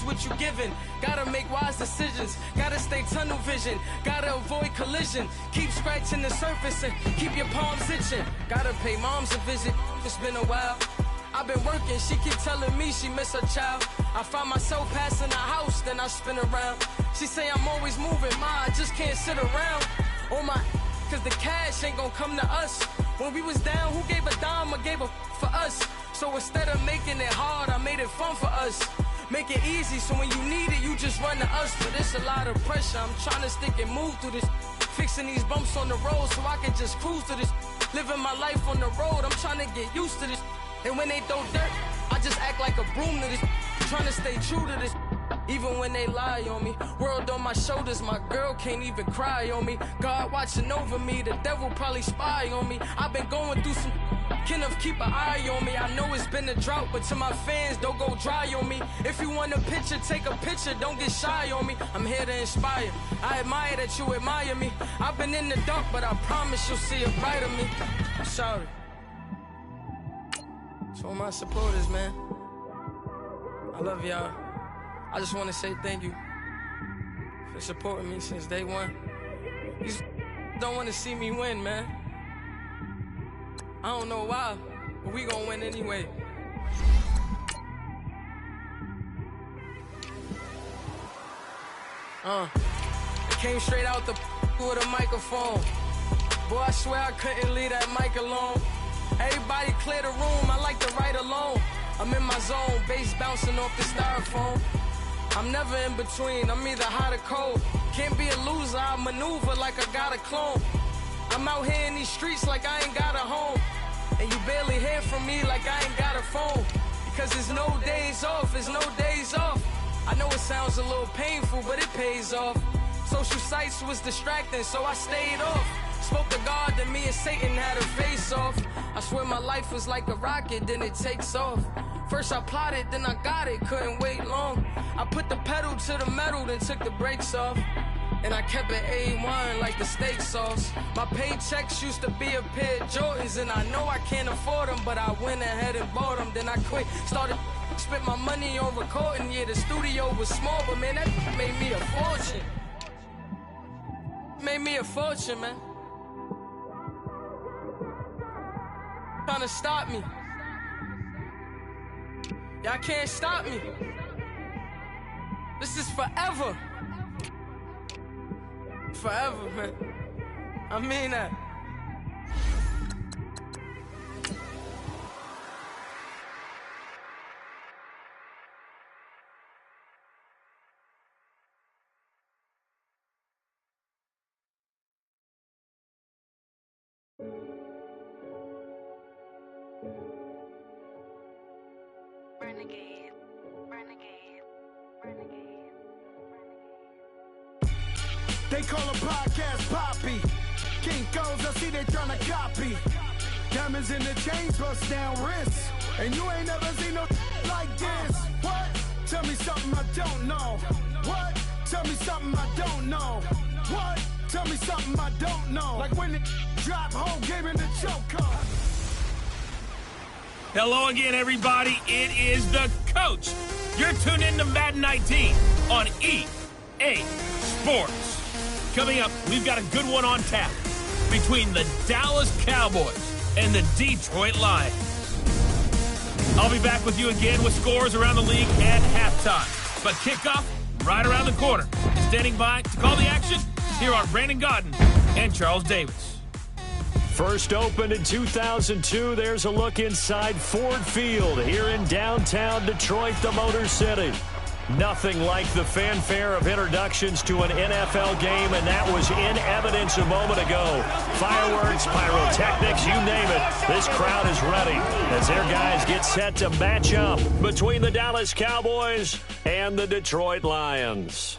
is what you given. Gotta make wise decisions, gotta stay tunnel vision, gotta avoid collision. Keep scratching the surface and keep your palms itching. Gotta pay moms a visit, it's been a while. I've been working, she keep telling me she miss her child. I find myself passing the house, then I spin around. She say I'm always moving, ma, I just can't sit around. Oh my, cause the cash ain't gonna come to us. When we was down, who gave a dime or gave a for us? So instead of making it hard, I made it fun for us. Make it easy, so when you need it, you just run to us. But it's a lot of pressure, I'm trying to stick and move through this. Fixing these bumps on the road so I can just cruise to this. Living my life on the road, I'm trying to get used to this. And when they throw dirt, I just act like a broom to this. Trying to stay true to this. Even when they lie on me, world on my shoulders, my girl can't even cry on me. God watching over me, the devil probably spy on me. I've been going through some, Kenneth keep an eye on me. I know it's been a drought, but to my fans, don't go dry on me. If you want a picture, take a picture, don't get shy on me. I'm here to inspire, I admire that you admire me. I've been in the dark, but I promise you'll see a brighter me. I'm sorry. To all my supporters, man, I love y'all. I just want to say thank you for supporting me since day one. You just don't want to see me win, man. I don't know why, but we gonna win anyway. I came straight out the with a microphone. Boy, I swear I couldn't leave that mic alone. Everybody clear the room, I like to write alone. I'm in my zone, bass bouncing off the styrofoam. I'm never in between, I'm either hot or cold. Can't be a loser, I maneuver like I got a clone. I'm out here in these streets like I ain't got a home. And you barely hear from me like I ain't got a phone. Because there's no days off, there's no days off. I know it sounds a little painful, but it pays off. Social sites was distracting, so I stayed off. Spoke to God, then me and Satan had a face off. I swear my life was like a rocket, then it takes off. First I plotted, then I got it, couldn't wait long. I put the pedal to the metal, then took the brakes off. And I kept it A1 like the steak sauce. My paychecks used to be a pair of Jordans, and I know I can't afford them, but I went ahead and bought them. Then I quit, started spent my money on recording. Yeah, the studio was small, but man, that made me a fortune. Made me a fortune, man. Trying to stop me. Y'all can't stop me. This is forever. Forever, man. I mean that. Renegade, renegade, renegade. They call a podcast Poppy. Kinkos, I see they tryna copy. Diamonds in the chains, bust down wrists. And you ain't never seen no like this. What? Tell me something I don't know. What? Tell me something I don't know. What? Tell me something I don't know. Like when it drop, whole game in the choke. Hello again, everybody. It is the coach. You're tuned in to Madden 19 on EA Sports. Coming up, we've got a good one on tap between the Dallas Cowboys and the Detroit Lions. I'll be back with you again with scores around the league at halftime. But kickoff right around the corner. Standing by to call the action, here are Brandon Godden and Charles Davis. First opened in 2002, there's a look inside Ford Field here in downtown Detroit, the Motor City. Nothing like the fanfare of introductions to an NFL game, and that was in evidence a moment ago. Fireworks, pyrotechnics, you name it. This crowd is ready as their guys get set to match up between the Dallas Cowboys and the Detroit Lions.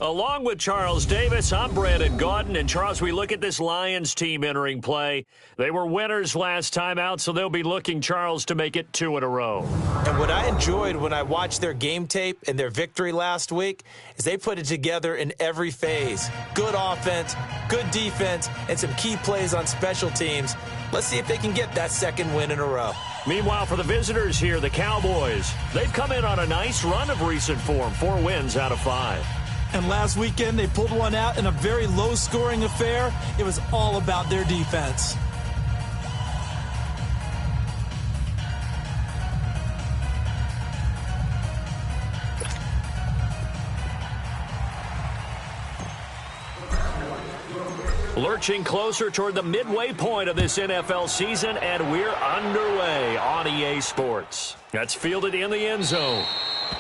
Along with Charles Davis, I'm Brandon Gaudin. And Charles, we look at this Lions team entering play. They were winners last time out, so they'll be looking, Charles, to make it 2 in a row. And what I enjoyed when I watched their game tape and their victory last week is they put it together in every phase. Good offense, good defense, and some key plays on special teams. Let's see if they can get that second win in a row. Meanwhile, for the visitors here, the Cowboys, they've come in on a nice run of recent form, 4 wins out of 5. And last weekend, they pulled one out in a very low-scoring affair. It was all about their defense. Lurching closer toward the midway point of this NFL season, and we're underway on EA Sports. That's fielded in the end zone.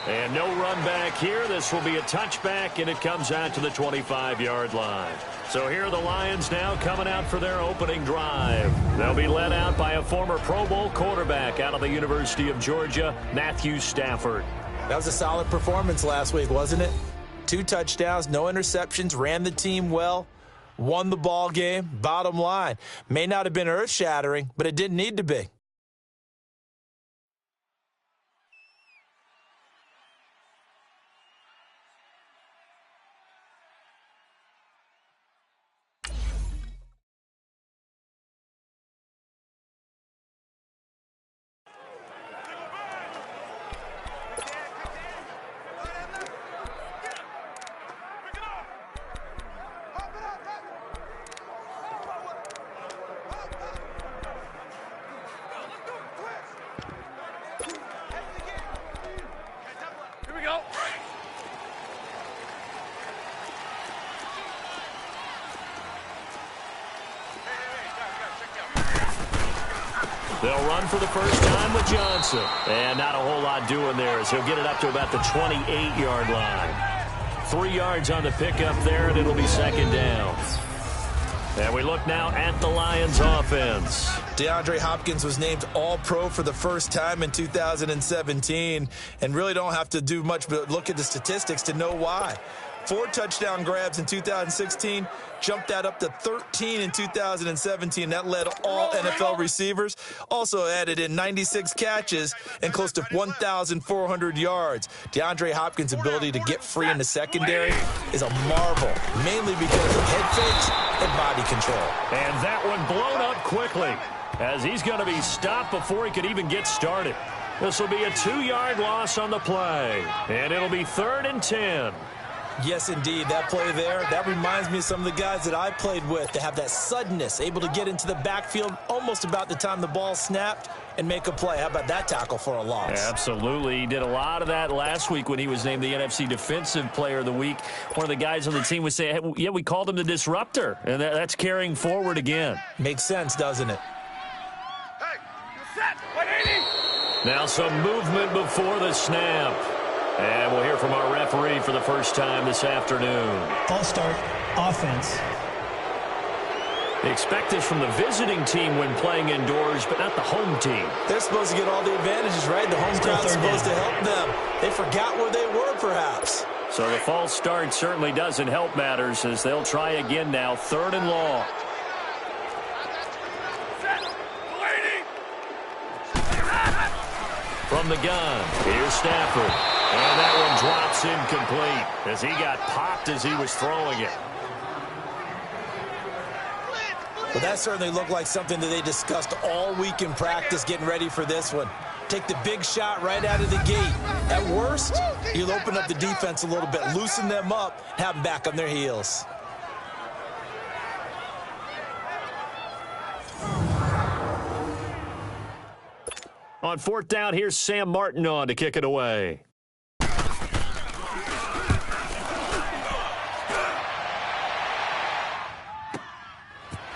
And no run back here. This will be a touchback, and it comes out to the 25-yard line. So here are the Lions now coming out for their opening drive. They'll be led out by a former Pro Bowl quarterback out of the University of Georgia, Matthew Stafford. That was a solid performance last week, wasn't it? 2 touchdowns, no interceptions, ran the team well. Won the ball game. Bottom line, may not have been earth-shattering, but it didn't need to be. They'll run for the first time with Johnson. And not a whole lot doing there as he'll get it up to about the 28-yard line. 3 yards on the pickup there, and it'll be second down. And we look now at the Lions offense. DeAndre Hopkins was named All-Pro for the first time in 2017, and really don't have to do much but look at the statistics to know why. 4 touchdown grabs in 2016, jumped that up to 13 in 2017. That led all NFL receivers. Also added in 96 catches and close to 1,400 yards. DeAndre Hopkins' ability to get free in the secondary is a marvel, mainly because of head fakes and body control. And that one blown up quickly as he's going to be stopped before he could even get started. This will be a 2-yard loss on the play, and it'll be 3rd and 10. Yes, indeed. That play there, that reminds me of some of the guys that I played with to have that suddenness, able to get into the backfield almost about the time the ball snapped and make a play. How about that tackle for a loss? Absolutely. He did a lot of that last week when he was named the NFC Defensive Player of the Week. One of the guys on the team was saying, hey, yeah, we called him the disruptor, and that's carrying forward again. Makes sense, doesn't it? Hey, you're set. 180. Now some movement before the snap. And we'll hear from our referee for the first time this afternoon. All-start offense. They expect this from the visiting team when playing indoors, but not the home team. They're supposed to get all the advantages, right? The home crowd's supposed to help them. They forgot where they were, perhaps. So the false start certainly doesn't help matters as they'll try again now, 3rd and long. From the gun, here's Stafford. And that one drops incomplete as he got popped as he was throwing it. Well, that certainly looked like something that they discussed all week in practice getting ready for this one. Take the big shot right out of the gate. At worst, you'll open up the defense a little bit, loosen them up, have them back on their heels. On 4th down, here's Sam Martin on to kick it away.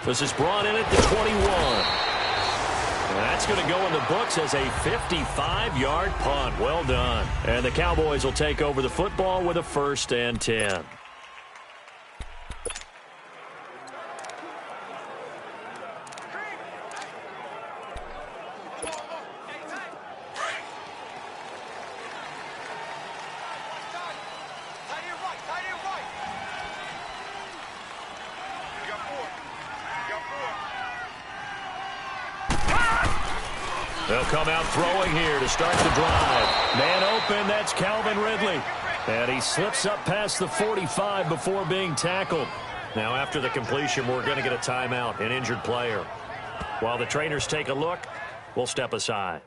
This is brought in at the 21. And that's going to go in the books as a 55-yard punt. Well done. And the Cowboys will take over the football with a 1st and 10. They'll come out throwing here to start the drive. Man open, that's Calvin Ridley. And he slips up past the 45 before being tackled. Now after the completion, we're going to get a timeout, an injured player. While the trainers take a look, will step aside.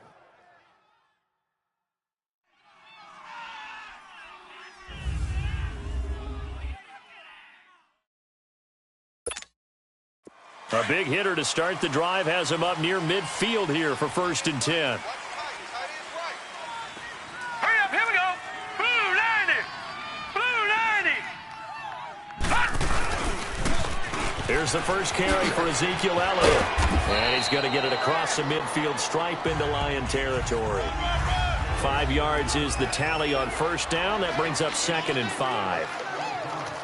A big hitter to start the drive has him up near midfield here for 1st and 10. Hurry up, here we go. Blue 90. Blue 90. Here's the first carry for Ezekiel Elliott. And he's going to get it across the midfield stripe into Lion territory. 5 yards is the tally on 1st down. That brings up 2nd and 5.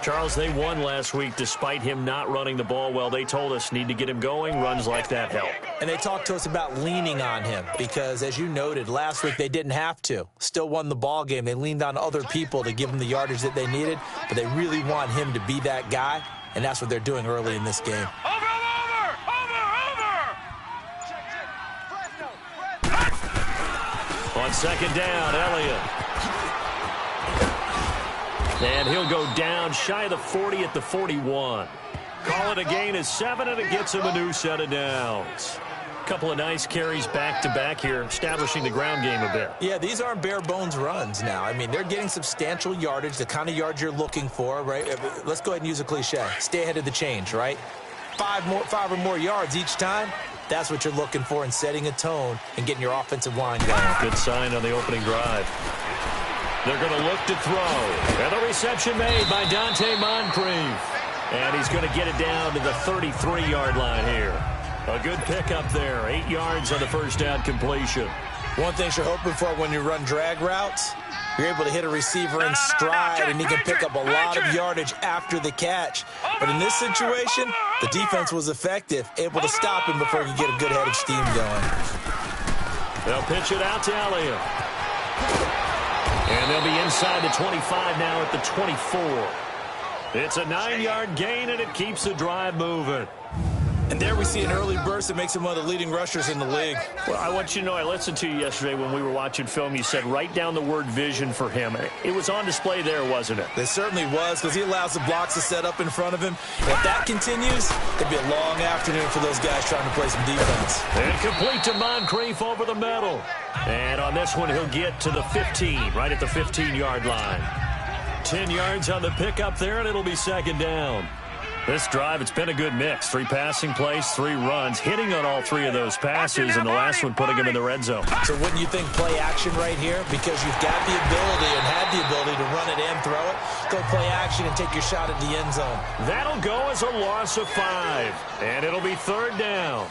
Charles, they won last week despite him not running the ball well. They told us need to get him going. Runs like that help. And they talked to us about leaning on him because, as you noted, last week they didn't have to. Still won the ball game. They leaned on other people to give them the yardage that they needed, but they really want him to be that guy, and that's what they're doing early in this game. On 2nd down, Elliott. And he'll go down shy of the 40 at the 41. Call it a gain of 7, and it gets him a new set of downs. Couple of nice carries back-to-back here, establishing the ground game a bit. Yeah, these aren't bare-bones runs now. I mean, they're getting substantial yardage, the kind of yards you're looking for, right? Let's go ahead and use a cliche. Stay ahead of the change, right? 5 or more yards each time. That's what you're looking for in setting a tone and getting your offensive line going. Good sign on the opening drive. They're going to look to throw. And the reception made by Dante Moncrief. And he's going to get it down to the 33-yard line here. A good pickup there. 8 yards on the 1st down completion. One thing you're hoping for when you run drag routes, you're able to hit a receiver in stride, and he can pick up a lot of yardage after the catch. But in this situation, the defense was effective, able to stop him before he could get a good head of steam going. They'll pitch it out to Elliott. And they'll be inside the 25 now at the 24. It's a 9-yard gain, and it keeps the drive moving. And there we see an early burst that makes him one of the leading rushers in the league. Well, I want you to know, I listened to you yesterday when we were watching film. You said write down the word vision for him. It was on display there, wasn't it? It certainly was, because he allows the blocks to set up in front of him. And if that continues, it'd be a long afternoon for those guys trying to play some defense. And complete to Moncrief over the middle. And on this one, he'll get to the 15, right at the 15-yard line. 10 yards on the pickup there, and it'll be 2nd down. This drive, it's been a good mix. 3 passing plays, 3 runs, hitting on all 3 of those passes, and the last one putting him in the red zone. So wouldn't you think play action right here? Because you've got the ability and had the ability to run it and throw it. Go play action and take your shot at the end zone. That'll go as a loss of 5, and it'll be 3rd down.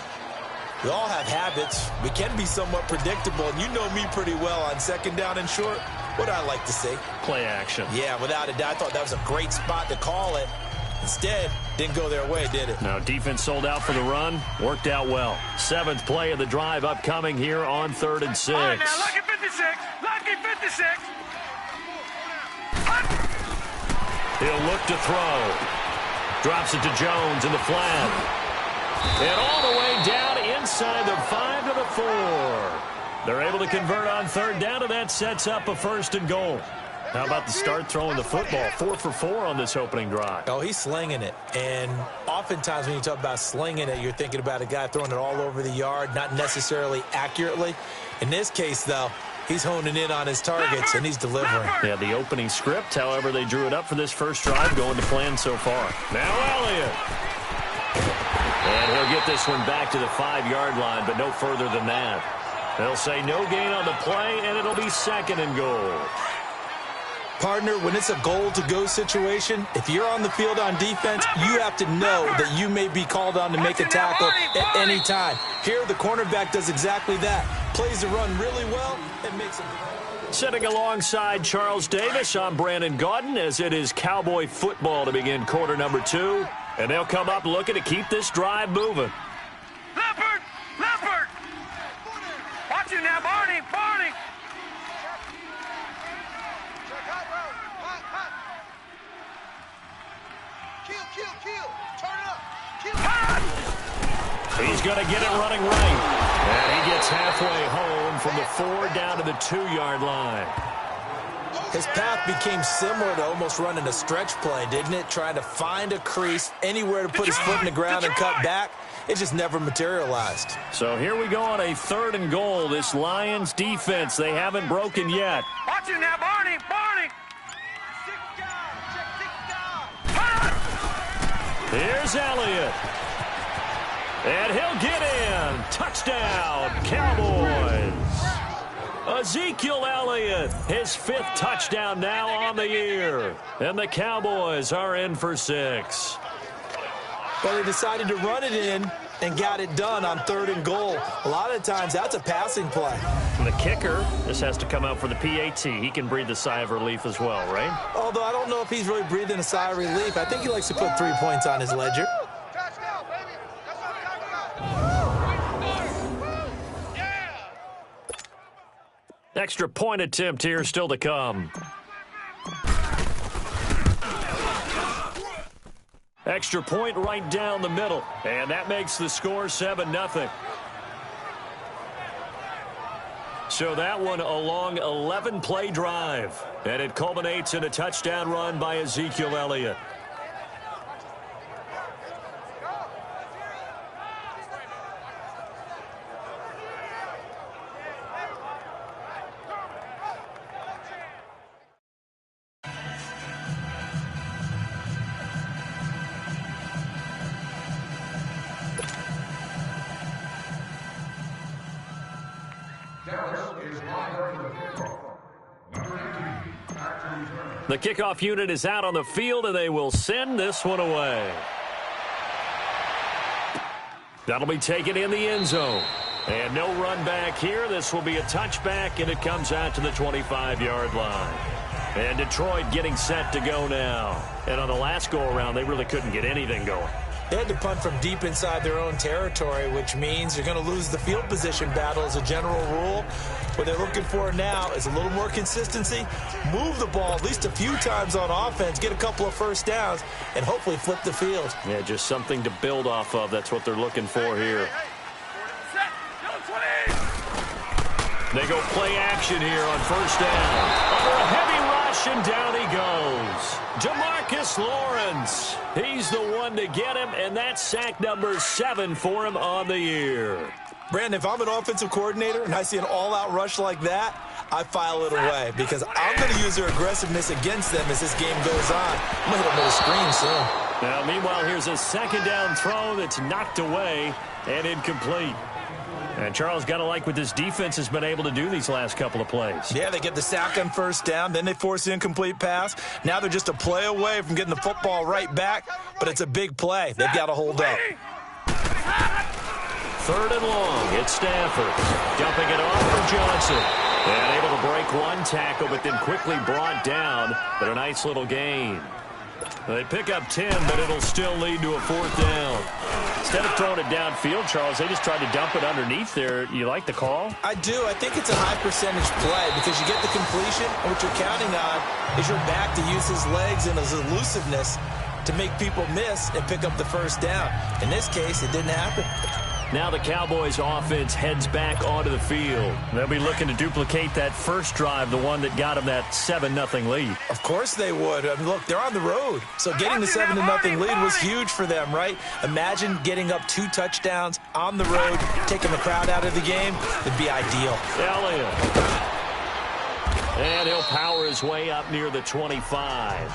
We all have habits. We can be somewhat predictable, and you know me pretty well on 2nd down and short. What I like to say? Play action. Yeah, without a doubt. I thought that was a great spot to call it. Instead, didn't go their way, did it? Now, defense sold out for the run. Worked out well. 7th play of the drive upcoming here on 3rd and 6. All right, now, lucky 56. Lucky 56. He'll look to throw. Drops it to Jones in the flat. And all the way down inside the 5 to the 4. They're able to convert on 3rd down, and that sets up a 1st and goal. How about the start throwing the football? 4 for 4 on this opening drive. Oh, he's slinging it. And oftentimes when you talk about slinging it, you're thinking about a guy throwing it all over the yard, not necessarily accurately. In this case, though, he's honing in on his targets, and he's delivering. Yeah, the opening script, however, they drew it up for this first drive, going to plan so far. Now Elliott. And he'll get this one back to the 5-yard line, but no further than that. They'll say no gain on the play, and it'll be 2nd and goal. Partner, when it's a goal-to-go situation, if you're on the field on defense, you have to know that you may be called on to make a tackle at any time. Here, the cornerback does exactly that. Plays the run really well and makes it. Sitting alongside Charles Davis, I'm Brandon Gaudin, as it is Cowboy football to begin quarter number 2. And they'll come up looking to keep this drive moving. Leopard! Leopard! Watch it now, Barney! Barney! He's going to get it running right. And he gets halfway home from the 4 down to the 2-yard line. His path became similar to almost running a stretch play, didn't it? Trying to find a crease, anywhere to put his foot in the ground and cut back. it just never materialized. So here we go on a 3rd and goal. This Lions defense, they haven't broken yet. Watch you now, Barney. Barney. Here's Elliott. And he'll get in. Touchdown, Cowboys. Ezekiel Elliott, his 5th touchdown now on the year. And the Cowboys are in for 6. Well, they decided to run it in and got it done on 3rd and goal. A lot of times, that's a passing play. And the kicker, this has to come out for the PAT. He can breathe a sigh of relief as well, right? Although I don't know if he's really breathing a sigh of relief. I think he likes to put 3 points on his ledger. Extra point attempt here still to come. Extra point right down the middle. And that makes the score 7-0. So that one a long 11-play drive. And it culminates in a touchdown run by Ezekiel Elliott. The kickoff unit is out on the field, and they will send this one away. That'll be taken in the end zone. And no run back here. This will be a touchback, and it comes out to the 25-yard line. And Detroit getting set to go now. And on the last go-around, they really couldn't get anything going. They had to punt from deep inside their own territory, which means you're going to lose the field position battle as a general rule. What they're looking for now is a little more consistency, move the ball at least a few times on offense, get a couple of first downs, and hopefully flip the field. Yeah, just something to build off of. That's what they're looking for here. They go play action here on first down. Under a heavy rush, and down he goes. Demarcus Lawrence. He's the one to get him, and that's sack number 7 for him on the year. Brandon, if I'm an offensive coordinator and I see an all-out rush like that, I file it away because I'm going to use their aggressiveness against them as this game goes on. I'm going to hit them with a screen soon. Now, meanwhile, here's a second down throw that's knocked away and incomplete. And Charles, got to like what this defense has been able to do these last couple of plays. Yeah, they get the sack on first down, then they force an incomplete pass. Now they're just a play away from getting the football right back, but it's a big play. They've got to hold up. 3rd and long. It's Stafford. Dumping it off for Johnson. And able to break one tackle, but then quickly brought down. But a nice little gain. They pick up 10, but it'll still lead to a 4th down. Instead of throwing it downfield, Charles, they just tried to dump it underneath there. You like the call? I do. I think it's a high-percentage play because you get the completion, and what you're counting on is your back to use his legs and his elusiveness to make people miss and pick up the first down. In this case, it didn't happen. Now the Cowboys offense heads back onto the field. They'll be looking to duplicate that first drive, the one that got them that 7-0 lead. Of course they would. I mean, look, they're on the road. So getting the 7-0 lead was huge for them, right? Imagine getting up 2 touchdowns on the road, taking the crowd out of the game. It'd be ideal. Elliott. And he'll power his way up near the 25.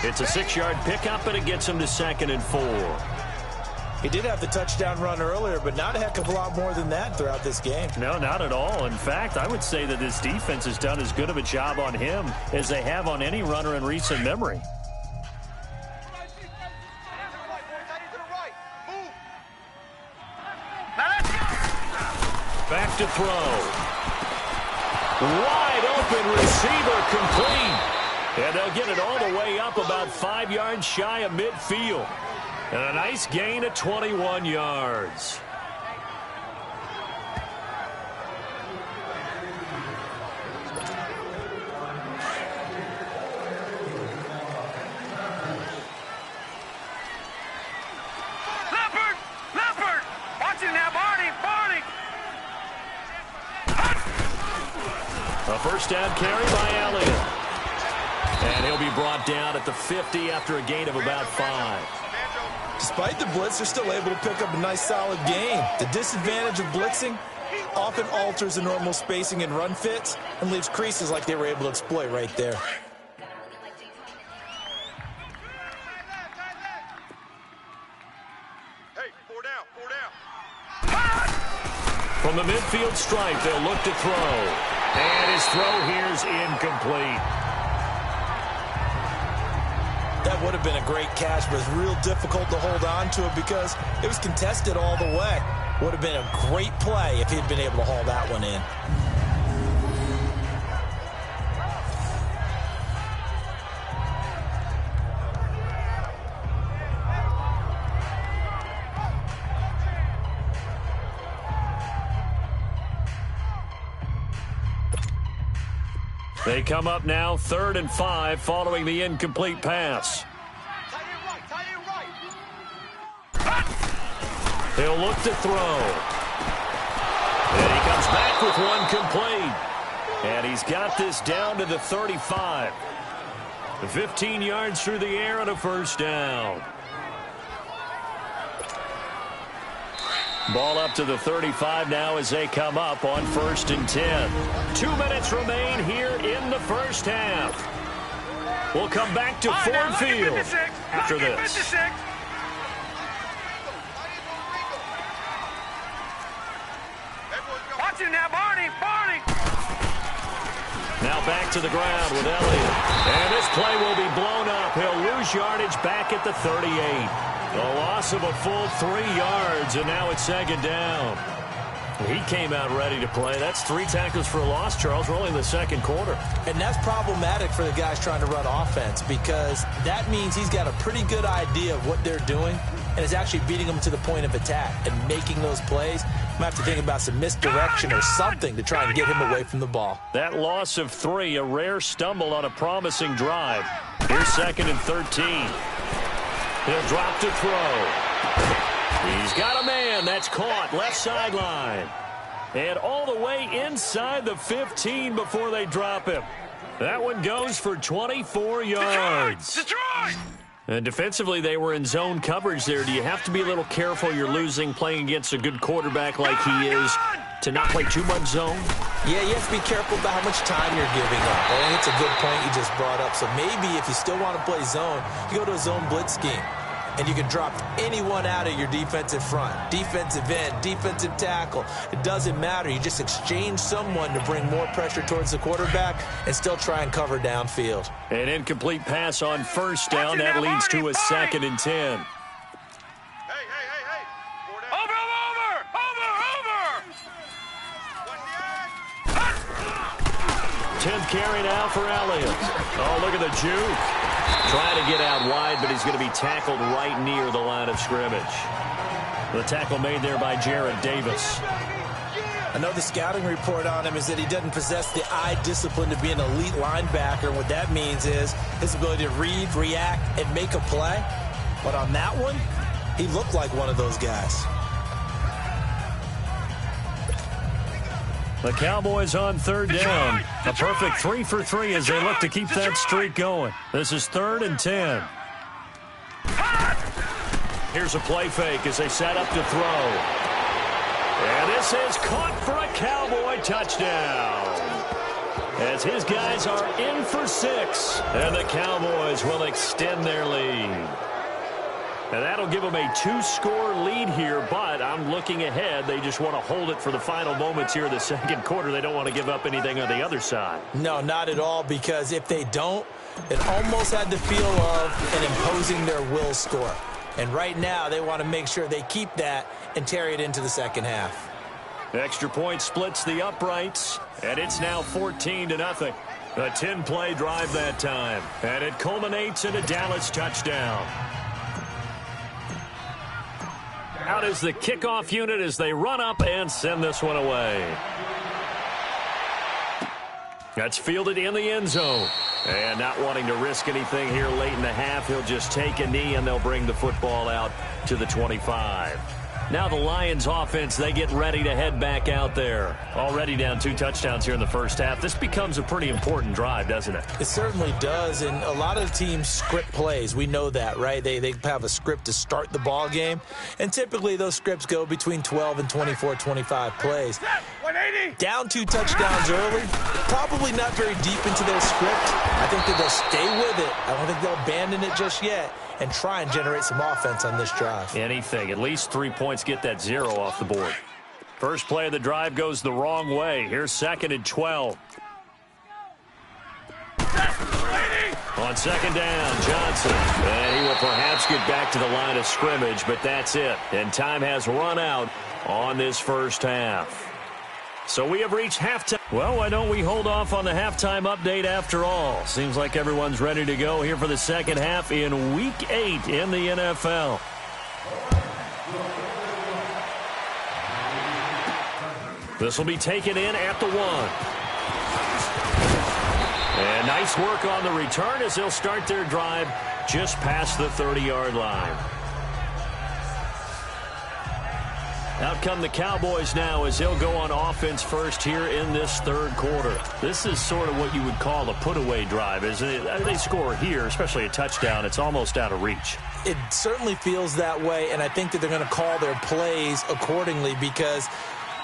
It's a 6-yard pickup, and it gets him to 2nd and 4. He did have the touchdown run earlier, but not a heck of a lot more than that throughout this game. No, not at all. In fact, I would say that this defense has done as good of a job on him as they have on any runner in recent memory. Back to throw. Wide open receiver complete. And they'll get it all the way up about 5 yards shy of midfield. And a nice gain of 21 yards. Leopard! Watch it now, Barney! A first down carry by Elliott. And he'll be brought down at the 50 after a gain of about 5. Despite the blitz, they're still able to pick up a nice, solid gain. The disadvantage of blitzing often alters the normal spacing and run fits and leaves creases like they were able to exploit right there. From the midfield stripe, they'll look to throw. And his throw here's incomplete. That would have been a great catch, but it's real difficult to hold on to it because it was contested all the way. Would have been a great play if he'd been able to haul that one in. They come up now 3rd and 5 following the incomplete pass. He'll look to throw. And he comes back with one complete. And he's got this down to the 35. 15 yards through the air and a first down. Ball up to the 35 now as they come up on 1st and 10. 2 minutes remain here in the first half. We'll come back to Ford Field after this. Watch him now, Barney! Now back to the ground with Elliott. And this play will be blown up. He'll lose yardage back at the 38. A loss of a full 3 yards, and now it's 2nd down. He came out ready to play. That's 3 tackles for a loss, Charles. We're only in the 2nd quarter. And that's problematic for the guys trying to run offense because that means he's got a pretty good idea of what they're doing and is actually beating them to the point of attack and making those plays. Might have to think about some misdirection or something to try and get him away from the ball. That loss of 3, a rare stumble on a promising drive. Here's 2nd and 13. He'll drop to throw. He's got a man. That's caught. Left sideline. And all the way inside the 15 before they drop him. That one goes for 24 yards. Detroit! And defensively, they were in zone coverage there. Do you have to be a little careful? You're losing playing against a good quarterback like he is to not play too much zone? Yeah, you have to be careful about how much time you're giving up. I think it's a good point you just brought up. So maybe if you still want to play zone, you go to a zone blitz scheme. And you can drop anyone out of your defensive front. Defensive end, defensive tackle. It doesn't matter. You just exchange someone to bring more pressure towards the quarterback and still try and cover downfield. An incomplete pass on 1st down. That leads to a 2nd and 10. Hey. Over! 10th carry now for Elliott. Oh, look at the juke. Trying to get out wide, but he's going to be tackled right near the line of scrimmage. The tackle made there by Jarrad Davis. I know the scouting report on him is that he doesn't possess the eye discipline to be an elite linebacker. What that means is his ability to read, react, and make a play. But on that one, he looked like one of those guys. The Cowboys on 3rd down. A perfect 3 for 3 as they look to keep that streak going. This is 3rd and 10. Here's a play fake as they set up to throw. And this is caught for a Cowboy touchdown. As his guys are in for 6. And the Cowboys will extend their lead. And that'll give them a 2-score lead here, but I'm looking ahead. They just want to hold it for the final moments here in the 2nd quarter. They don't want to give up anything on the other side. No, not at all, because if they don't, it almost had the feel of an imposing their will score. And right now, they want to make sure they keep that and carry it into the 2nd half. Extra point splits the uprights, and it's now 14-0. A 10-play drive that time, and it culminates in a Dallas touchdown. Out is the kickoff unit as they run up and send this one away. That's fielded in the end zone. And not wanting to risk anything here late in the half, he'll just take a knee and they'll bring the football out to the 25. Now the Lions offense, they get ready to head back out there. Already down 2 touchdowns here in the first half. This becomes a pretty important drive, doesn't it? It certainly does, and a lot of teams script plays. We know that, right? They have a script to start the ball game, and typically those scripts go between 12 and 24, 25 plays. Down 2 touchdowns early, probably not very deep into their script. I think that they'll stay with it. I don't think they'll abandon it just yet and try and generate some offense on this drive. Anything. At least 3 points, get that 0 off the board. First play of the drive goes the wrong way. Here's 2nd and 12. On 2nd down, Johnson. And he will perhaps get back to the line of scrimmage, but that's it. And time has run out on this first half. So we have reached halftime. Well, why don't we hold off on the halftime update after all? Seems like everyone's ready to go here for the second half in Week 8 in the NFL. This will be taken in at the 1. And nice work on the return as they'll start their drive just past the 30-yard line. Out come the Cowboys now as they'll go on offense first here in this third quarter. This is sort of what you would call a put-away drive, isn't it? They score here, especially a touchdown. It's almost out of reach. It certainly feels that way, and I think that they're going to call their plays accordingly because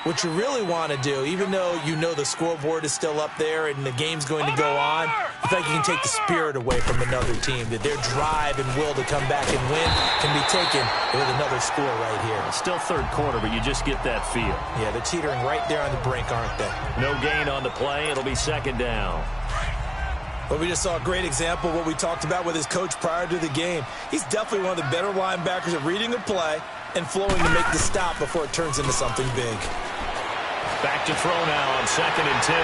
what you really want to do, even though you know the scoreboard is still up there and the game's going to go on, I think you can take the spirit away from another team, that their drive and will to come back and win can be taken with another score right here. It's still third quarter, but you just get that feel. Yeah, they're teetering right there on the brink, aren't they? No gain on the play. It'll be 2nd down. Well, we just saw a great example of what we talked about with his coach prior to the game. He's definitely one of the better linebackers at reading a play and flowing to make the stop before it turns into something big. Back to throw now on 2nd and 10.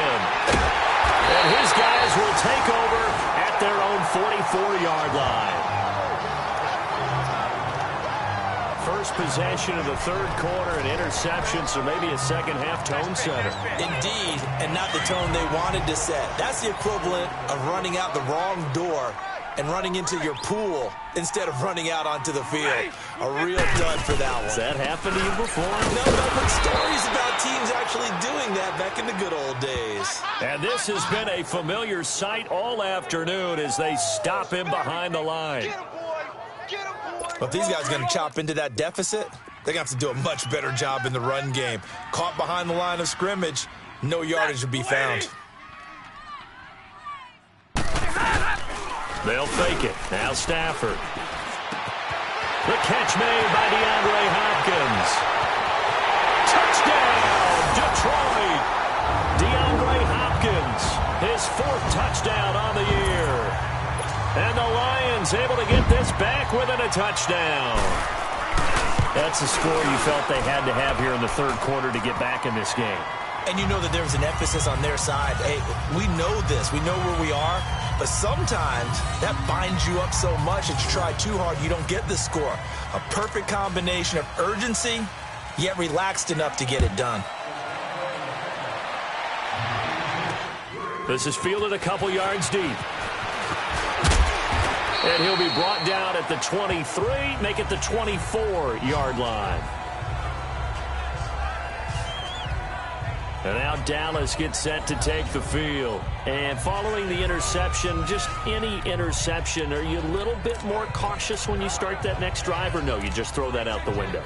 And his guys will take over at their own 44-yard line. First possession of the third quarter, an interception, so maybe a second-half tone setter. Indeed, and not the tone they wanted to set. That's the equivalent of running out the wrong door and running into your pool instead of running out onto the field. A real dud for that one. Has that happened to you before? No, but I've heard stories about teams actually doing that back in the good old days. And this has been a familiar sight all afternoon as they stop him behind the line. Well, if these guys are going to chop into that deficit, they're going to have to do a much better job in the run game. Caught behind the line of scrimmage, no yardage would be found. They'll fake it. Now Stafford. The catch made by DeAndre Hopkins. Touchdown, Detroit. DeAndre Hopkins, his 4th touchdown on the year. And the Lions able to get this back within a touchdown. That's a score you felt they had to have here in the third quarter to get back in this game. And you know that there was an emphasis on their side. Hey, we know this. We know where we are. But sometimes that binds you up so much that you try too hard, you don't get the score. A perfect combination of urgency, yet relaxed enough to get it done. This is fielded a couple yards deep. And he'll be brought down at the 23, make it the 24-yard line. And now Dallas gets set to take the field. And following the interception, just any interception, are you a little bit more cautious when you start that next drive, or no, you just throw that out the window?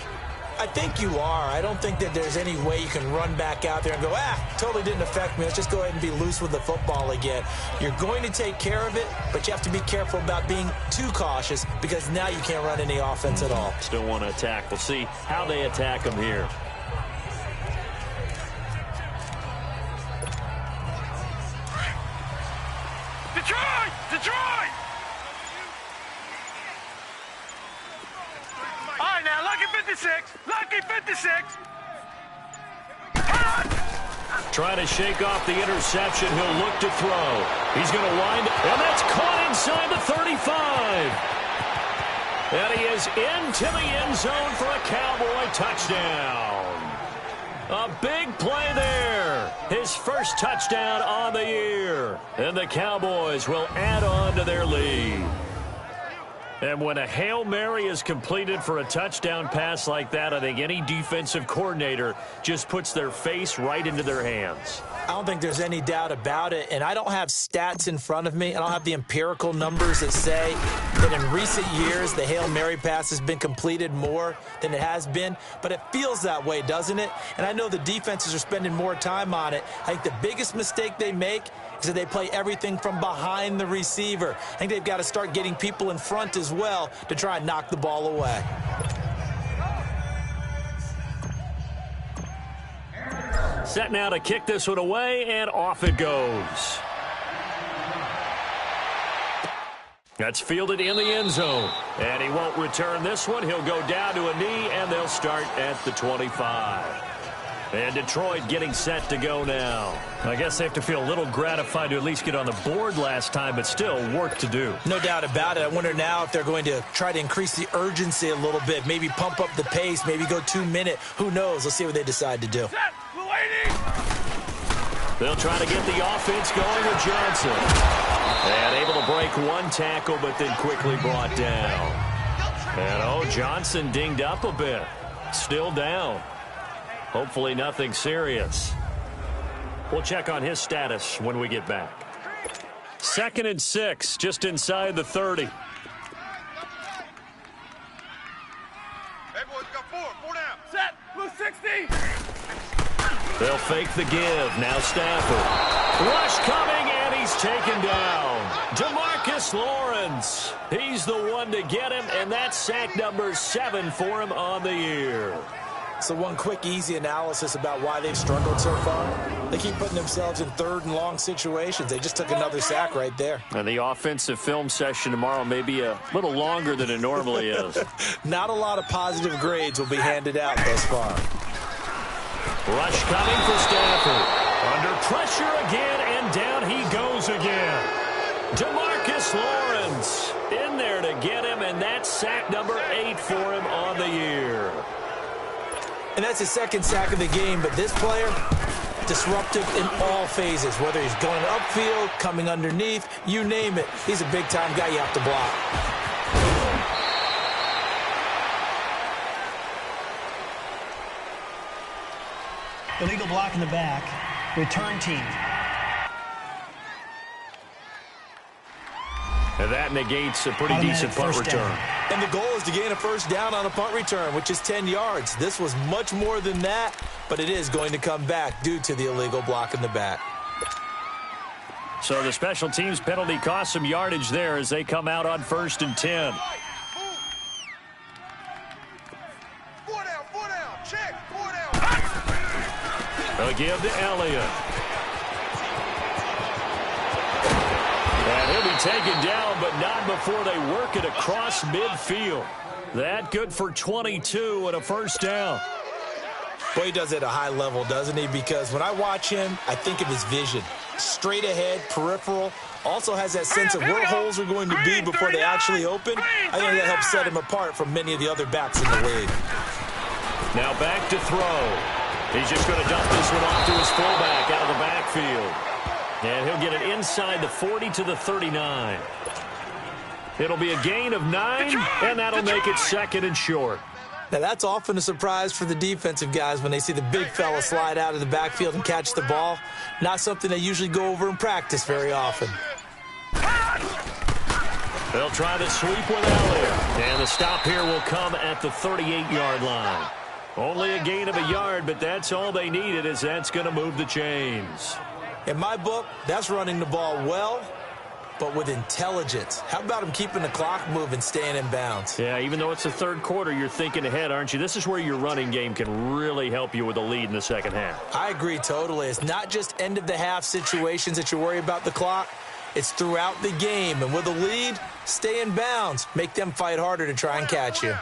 I think you are. I don't think that there's any way you can run back out there and go, totally didn't affect me. Let's just go ahead and be loose with the football again. You're going to take care of it, but you have to be careful about being too cautious because now you can't run any offense at all. Still want to attack. We'll see how they attack them here. Detroit! Detroit! All right, now, lucky 56. Lucky 56. Trying to shake off the interception. He'll look to throw. He's going to wind up. And that's caught inside the 35. And he is into the end zone for a Cowboy touchdown. A big play there. His first touchdown on the year. And the Cowboys will add on to their lead. And when a Hail Mary is completed for a touchdown pass like that, I think any defensive coordinator just puts their face right into their hands. I don't think there's any doubt about it, and I don't have stats in front of me. I don't have the empirical numbers that say that in recent years the Hail Mary pass has been completed more than it has been, but it feels that way, doesn't it? And I know the defenses are spending more time on it. I think the biggest mistake they make is that they play everything from behind the receiver. I think they've got to start getting people in front as well to try and knock the ball away. Set now to kick this one away, and off it goes. That's fielded in the end zone. And he won't return this one. He'll go down to a knee, and they'll start at the 25. And Detroit getting set to go now. I guess they have to feel a little gratified to at least get on the board last time, but still work to do. No doubt about it. I wonder now if they're going to try to increase the urgency a little bit, maybe pump up the pace, maybe go 2 minute. Who knows? Let's see what they decide to do. They'll try to get the offense going with Johnson. And able to break one tackle, but then quickly brought down. And, Johnson dinged up a bit. Still down. Hopefully nothing serious. We'll check on his status when we get back. 2nd and 6, just inside the 30. Hey, boys, got four down. Set, blue 60. They'll fake the give. Now Stafford. Rush coming, and he's taken down. DeMarcus Lawrence. He's the one to get him, and that's sack number 7 for him on the year. So one quick, easy analysis about why they've struggled so far. They keep putting themselves in 3rd and long situations. They just took another sack right there. And the offensive film session tomorrow may be a little longer than it normally is. Not a lot of positive grades will be handed out thus far. Rush coming for Stafford. Under pressure again, and down he goes again. DeMarcus Lawrence in there to get him, and that's sack number 8 for him on the year. And that's his 2nd sack of the game, but this player, disruptive in all phases, whether he's going upfield, coming underneath, you name it. He's a big-time guy you have to block. Illegal block in the back. Return team. And that negates a pretty decent punt return. And the goal is to gain a 1st down on a punt return, which is 10 yards. This was much more than that, but it is going to come back due to the illegal block in the back. So the special teams penalty cost some yardage there as they come out on 1st and 10. 4 down, check, 4 down. They'll give to Elliott. And he'll be taken down, but not before they work it across midfield. That good for 22 and a 1st down. Boy, he does it at a high level, doesn't he? Because when I watch him, I think of his vision. Straight ahead, peripheral. Also has that sense of where holes are going to be before they actually open. I think that helps set him apart from many of the other backs in the league. Now back to throw. He's just going to dump this one off to his fullback out of the backfield. And he'll get it inside the 40 to the 39. It'll be a gain of 9, and that'll make it 2nd and short. Now, that's often a surprise for the defensive guys when they see the big fella slide out of the backfield and catch the ball. Not something they usually go over in practice very often. They'll try the sweep with Elliott. And the stop here will come at the 38-yard line. Only a gain of a yard, but that's all they needed, as that's going to move the chains. In my book, that's running the ball well, but with intelligence. How about him keeping the clock moving, staying in bounds? Yeah, even though it's the 3rd quarter, you're thinking ahead, aren't you? This is where your running game can really help you with a lead in the 2nd half. I agree totally. It's not just end-of-the-half situations that you worry about the clock. It's throughout the game. And with a lead, stay in bounds. Make them fight harder to try and catch you.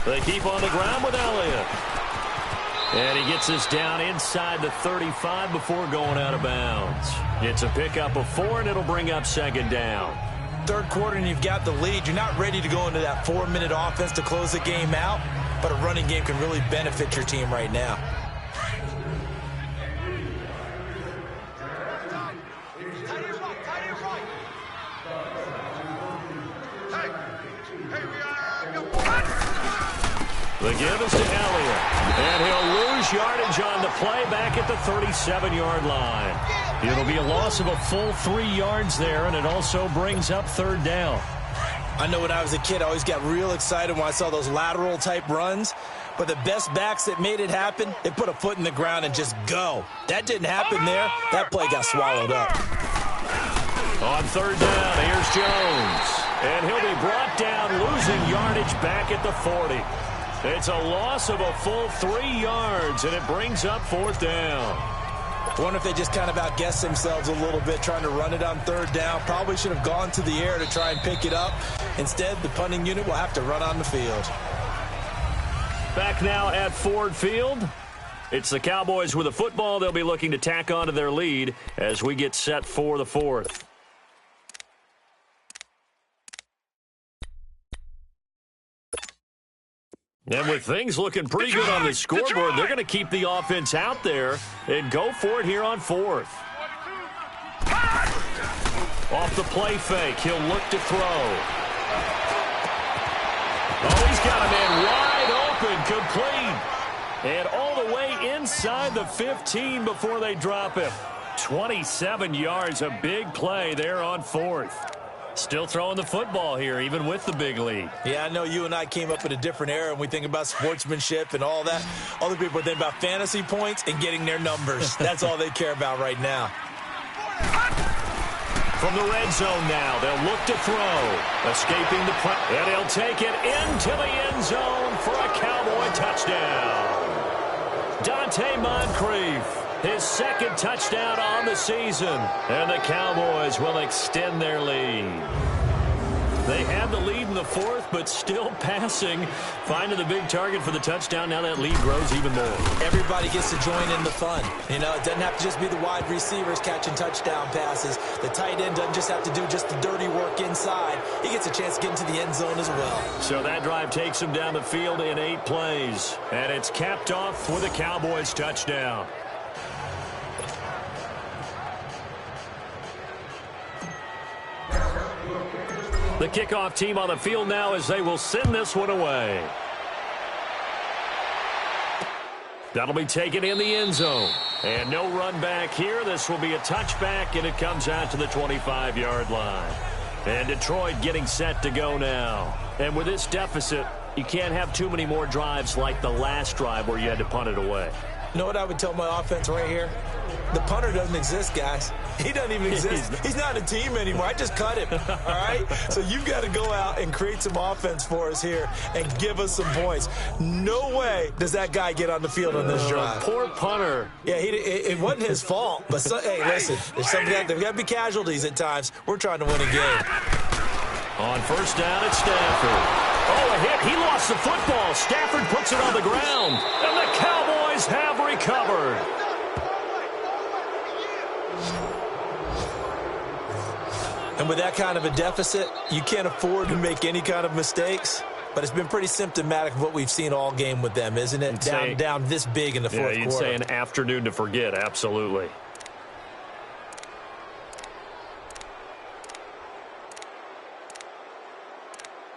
They keep on the ground with Elliott. And he gets this down inside the 35 before going out of bounds. It's a pickup of 4, and it'll bring up 2nd down. 3rd quarter, and you've got the lead. You're not ready to go into that 4-minute offense to close the game out. but a running game can really benefit your team right now. The give is to Elliott, and he'll lose yardage on the play back at the 37-yard line. It'll be a loss of a full 3 yards there, and it also brings up third down. I know when I was a kid, I always got real excited when I saw those lateral-type runs, but the best backs that made it happen, they put a foot in the ground and just go. That didn't happen there. That play got swallowed up. On third down, here's Jones, and he'll be brought down, losing yardage back at the 40. It's a loss of a full 3 yards, and it brings up fourth down. I wonder if they just kind of outguessed themselves a little bit trying to run it on third down. Probably should have gone to the air to try and pick it up. Instead, the punting unit will have to run on the field. Back now at Ford Field. It's the Cowboys with a football. They'll be looking to tack on to their lead as we get set for the fourth. And with things looking pretty good on the scoreboard, they're going to keep the offense out there and go for it here on fourth. Off the play fake, he'll look to throw. Oh, he's got a man wide open, complete. And all the way inside the 15 before they drop him. 27 yards, a big play there on fourth. Still throwing the football here, even with the big lead. Yeah, I know you and I came up in a different era, and we think about sportsmanship and all that. Other people think about fantasy points and getting their numbers. That's all they care about right now. From the red zone now, they'll look to throw. Escaping the punt, and he'll take it into the end zone for a Cowboy touchdown. Dante Moncrief. His second touchdown on the season. And the Cowboys will extend their lead. They had the lead in the fourth, but still passing. Finding the big target for the touchdown. Now that lead grows even more. Everybody gets to join in the fun. You know, it doesn't have to just be the wide receivers catching touchdown passes. The tight end doesn't just have to do just the dirty work inside. He gets a chance to get into the end zone as well. So that drive takes him down the field in 8 plays. And it's capped off with a Cowboys touchdown. The kickoff team on the field now as they will send this one away. That'll be taken in the end zone. And no run back here. This will be a touchback, and it comes out to the 25-yard line. And Detroit getting set to go now. And with this deficit, you can't have too many more drives like the last drive where you had to punt it away. You know what I would tell my offense right here? The punter doesn't exist, guys. He doesn't even exist. He's not a team anymore. I just cut him, all right? So you've got to go out and create some offense for us here and give us some points. No way does that guy get on the field on this drive. Poor punter. Yeah, it wasn't his fault. But, hey, listen, there's got to be casualties at times. We're trying to win a game. On first down, it's Stafford. Oh, a hit. He lost the football. Stafford puts it on the ground. And the Cowboys have recovered. And with that kind of a deficit, you can't afford to make any kind of mistakes. But it's been pretty symptomatic of what we've seen all game with them, isn't it? Down this big in the fourth quarter. Yeah, you'd say an afternoon to forget, absolutely.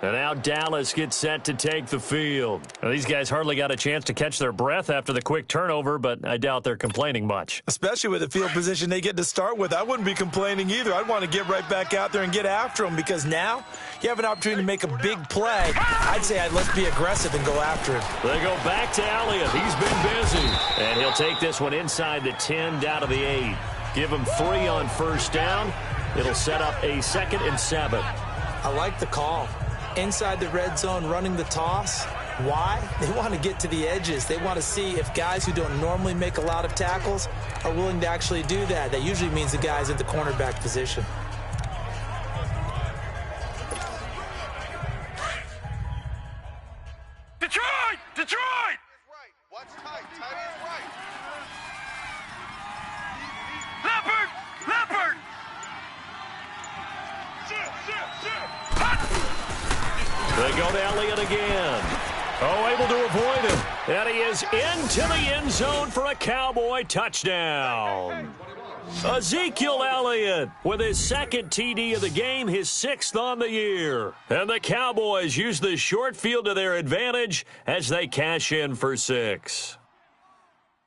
And now Dallas gets set to take the field. Now, these guys hardly got a chance to catch their breath after the quick turnover, but I doubt they're complaining much. Especially with the field position they get to start with. I wouldn't be complaining either. I'd want to get right back out there and get after them because now you have an opportunity to make a big play. I'd say let's be aggressive and go after him. They go back to Elliott. He's been busy. And he'll take this one inside the 10 down to the 8. Give him 3 on first down. It'll set up a 2nd and 7. I like the call. Inside the red zone, running the toss. Why? They want to get to the edges. They want to see if guys who don't normally make a lot of tackles are willing to actually do that. That usually means the guys at the cornerback position. Detroit! Detroit! Right. Watch tight. Tight is right. Leopard! Leopard! They go to Elliott again. Oh, able to avoid him. And he is into the end zone for a Cowboy touchdown. Ezekiel Elliott with his second TD of the game, his 6th on the year. And the Cowboys use the short field to their advantage as they cash in for 6.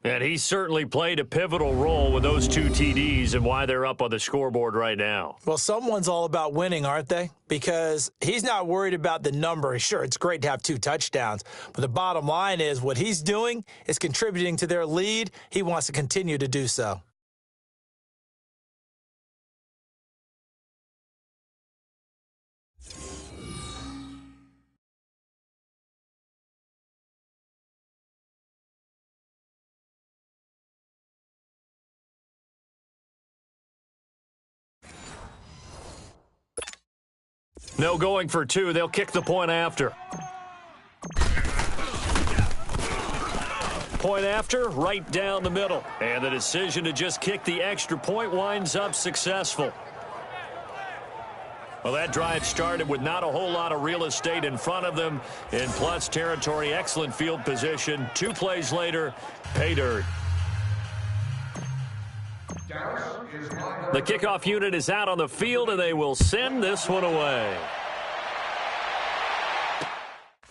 And he certainly played a pivotal role with those 2 TDs and why they're up on the scoreboard right now. Well, someone's all about winning, aren't they? Because he's not worried about the number. Sure, it's great to have 2 touchdowns, but the bottom line is what he's doing is contributing to their lead. He wants to continue to do so. No going for 2. They'll kick the point after. Point after, right down the middle. And the decision to just kick the extra point winds up successful. Well, that drive started with not a whole lot of real estate in front of them. In plus territory, excellent field position. 2 plays later, pay dirt. The kickoff unit is out on the field, and they will send this one away.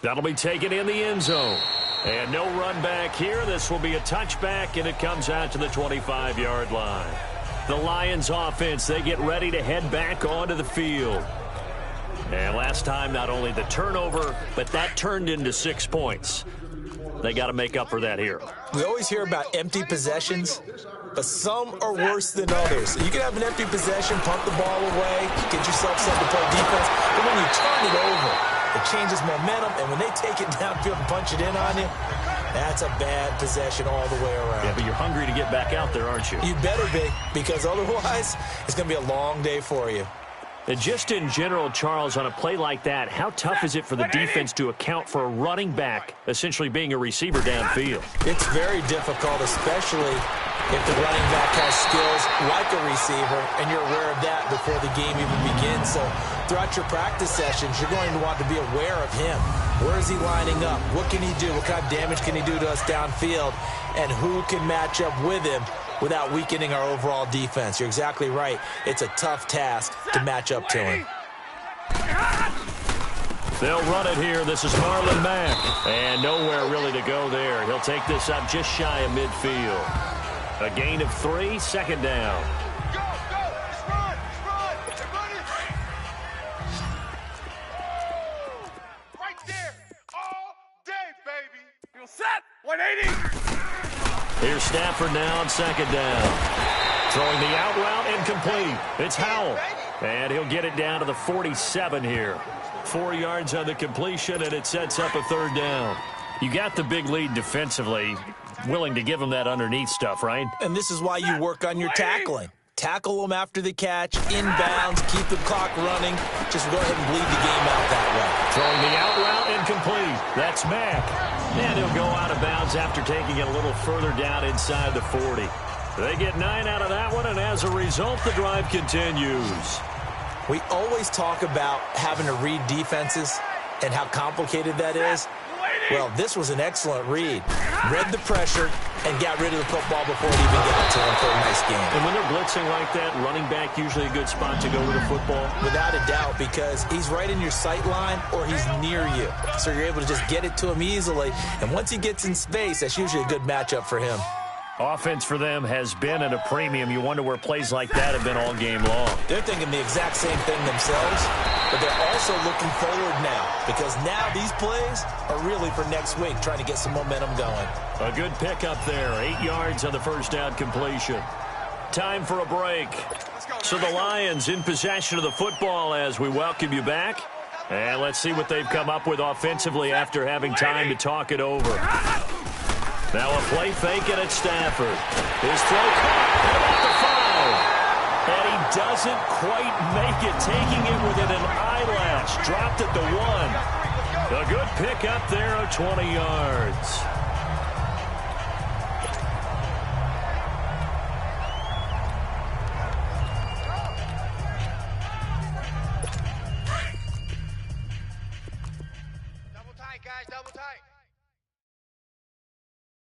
That'll be taken in the end zone. And no run back here. This will be a touchback, and it comes out to the 25-yard line. The Lions offense, they get ready to head back onto the field. And last time, not only the turnover, but that turned into 6 points. They got to make up for that here. We always hear about empty possessions, but some are worse than others. You can have an empty possession, punt the ball away, get yourself set to play defense, but when you turn it over, it changes momentum, and when they take it downfield and punch it in on you, that's a bad possession all the way around. Yeah, but you're hungry to get back out there, aren't you? You better be, because otherwise it's going to be a long day for you. And just in general, Charles, on a play like that, how tough is it for the defense to account for a running back essentially being a receiver downfield? It's very difficult, especially if the running back has skills like a receiver, and you're aware of that before the game even begins. So throughout your practice sessions, you're going to want to be aware of him. Where is he lining up? What can he do? What kind of damage can he do to us downfield? And who can match up with him without weakening our overall defense? You're exactly right. It's a tough task to match up to him. They'll run it here. This is Marlon Mack. And nowhere really to go there. He'll take this up just shy of midfield. A gain of 3, second down. Go, go, just run, right there, all day, baby. You're set, 180. Here's Stafford now on second down. Throwing the out route incomplete. It's Howell. And he'll get it down to the 47 here. 4 yards on the completion, and it sets up a third down. You got the big lead defensively. Willing to give them that underneath stuff, right? And this is why you work on your tackling. Tackle them after the catch, inbounds, keep the clock running. Just go ahead and bleed the game out that way. Throwing the out route incomplete. That's Mack. And he'll go out of bounds after taking it a little further down inside the 40. They get 9 out of that one, and as a result, the drive continues. We always talk about having to read defenses and how complicated that is. Well, this was an excellent read. Read the pressure and got rid of the football before it even got to him for a nice game. And when they're blitzing like that, running back usually a good spot to go with the football? Without a doubt, because he's right in your sight line or he's near you. So you're able to just get it to him easily. And once he gets in space, that's usually a good matchup for him. Offense for them has been at a premium. You wonder where plays like that have been all game long. They're thinking the exact same thing themselves, but they're also looking forward now because now these plays are really for next week, trying to get some momentum going. A good pickup there. 8 yards on the first down completion. Time for a break. So the Lions in possession of the football as we welcome you back. And let's see what they've come up with offensively after having time to talk it over. Now a play fake and it's Stafford. His throw caught at about the 5. And he doesn't quite make it, taking it within an eyelash. Dropped at the 1. A good pickup there of 20 yards. Double tight, guys, double tight.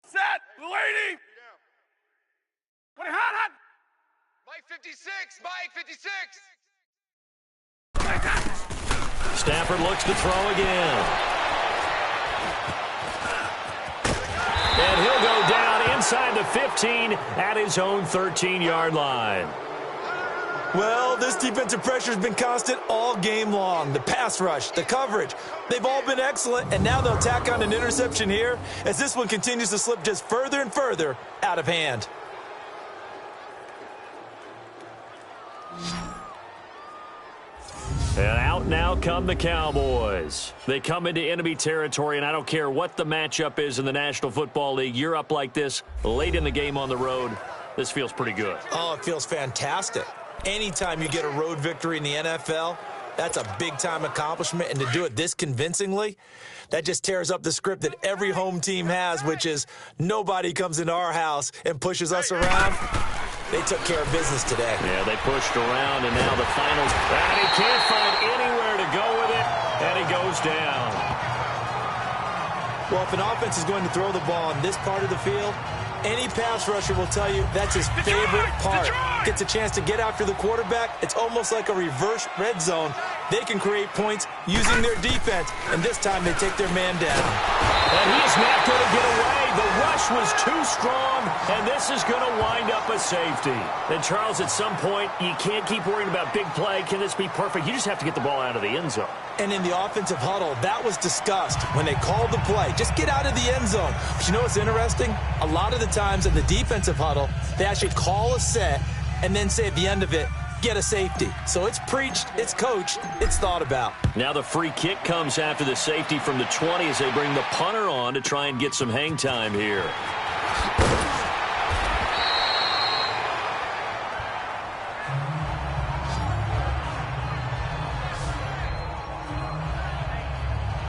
Set. Blue 80. What hot? Mike 56. Mike 56. Stafford looks to throw again. And he'll go down inside the 15 at his own 13-yard line. Well, this defensive pressure has been constant all game long. The pass rush, the coverage, they've all been excellent, and now they'll tack on an interception here as this one continues to slip just further and further out of hand. And out now come the Cowboys. They come into enemy territory, and I don't care what the matchup is in the National Football League. You're up like this late in the game on the road. This feels pretty good. Oh, it feels fantastic. Anytime you get a road victory in the NFL, that's a big-time accomplishment, and to do it this convincingly, that just tears up the script that every home team has, which is nobody comes into our house and pushes us around. They took care of business today. Yeah, they pushed around, and now the finals. And he can't find anywhere to go with it, and he goes down. Well, if an offense is going to throw the ball on this part of the field, any pass rusher will tell you that's his favorite part. Gets a chance to get after the quarterback. It's almost like a reverse red zone. They can create points using their defense, and this time they take their man down. And he's not going to get away. The rush was too strong, and this is going to wind up a safety. And, Charles, at some point, you can't keep worrying about big play. Can this be perfect? You just have to get the ball out of the end zone. And in the offensive huddle, that was discussed when they called the play. Just get out of the end zone. But you know what's interesting? A lot of the times in the defensive huddle, they actually call a set and then say at the end of it, get a safety. So it's preached, it's coached, it's thought about. Now the free kick comes after the safety from the 20 as they bring the punter on to try and get some hang time here.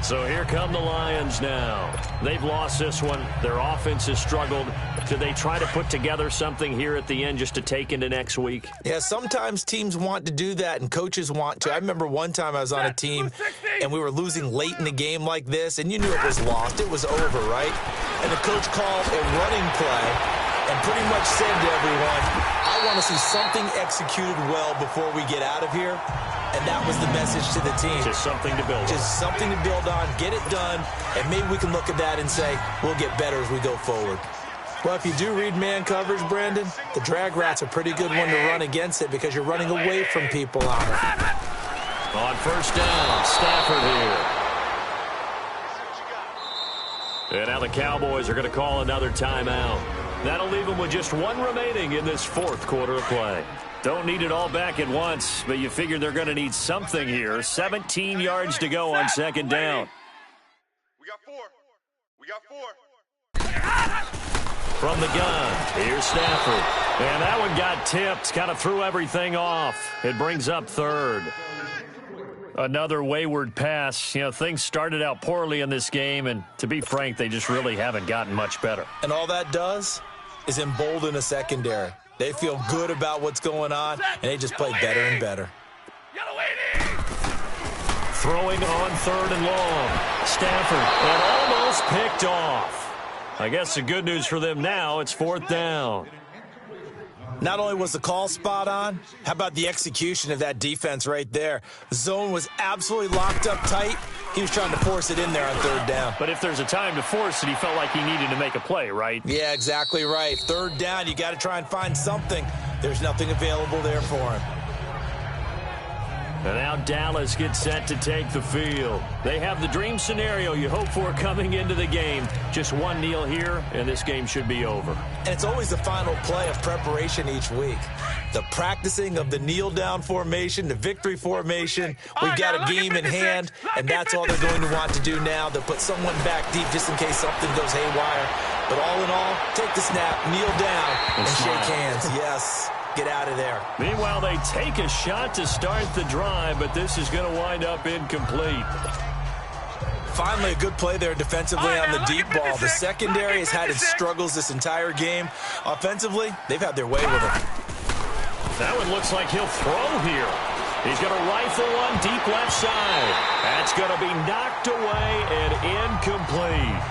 So here come the Lions now. They've lost this one. Their offense has struggled. Do they try to put together something here at the end just to take into next week? Yeah, sometimes teams want to do that and coaches want to. I remember one time I was on a team and we were losing late in a game like this, and you knew it was lost. It was over, right? And the coach called a running play and pretty much said to everyone, I want to see something executed well before we get out of here. And that was the message to the team. Just something to build on. Just something to build on, get it done, and maybe we can look at that and say, we'll get better as we go forward. Well, if you do read man coverage, Brandon, the drag rout's a pretty good one to run against it because you're running away from people on it. On first down, Stafford here. And now the Cowboys are going to call another timeout. That'll leave them with just one remaining in this fourth quarter of play. Don't need it all back at once, but you figure they're going to need something here. 17 yards to go on second down. We got four. From the gun, here's Stafford. And that one got tipped, kind of threw everything off. It brings up third. Another wayward pass. You know, things started out poorly in this game, and to be frank, they just really haven't gotten much better. And all that does is embolden a secondary. They feel good about what's going on, and they just play better and better. Throwing on third and long. Stafford, and almost picked off. I guess the good news for them now, it's fourth down. Not only was the call spot on, how about the execution of that defense right there? The zone was absolutely locked up tight. He was trying to force it in there on third down. But if there's a time to force it, he felt like he needed to make a play, right? Yeah, exactly right. Third down, you got to try and find something. There's nothing available there for him. And now Dallas gets set to take the field. They have the dream scenario you hope for coming into the game. Just one kneel here, and this game should be over. And it's always the final play of preparation each week. The practicing of the kneel-down formation, the victory formation. We've got a game in hand, and that's all they're going to want to do now. They'll put someone back deep just in case something goes haywire. But all in all, take the snap, kneel down, and shake hands. Yes. Get out of there. Meanwhile, they take a shot to start the drive, but this is going to wind up incomplete. Finally, a good play there defensively on the deep ball. The secondary has had its struggles this entire game. Offensively, they've had their way with it. That one looks like he'll throw here. He's going to rifle one deep left side. That's going to be knocked away and incomplete.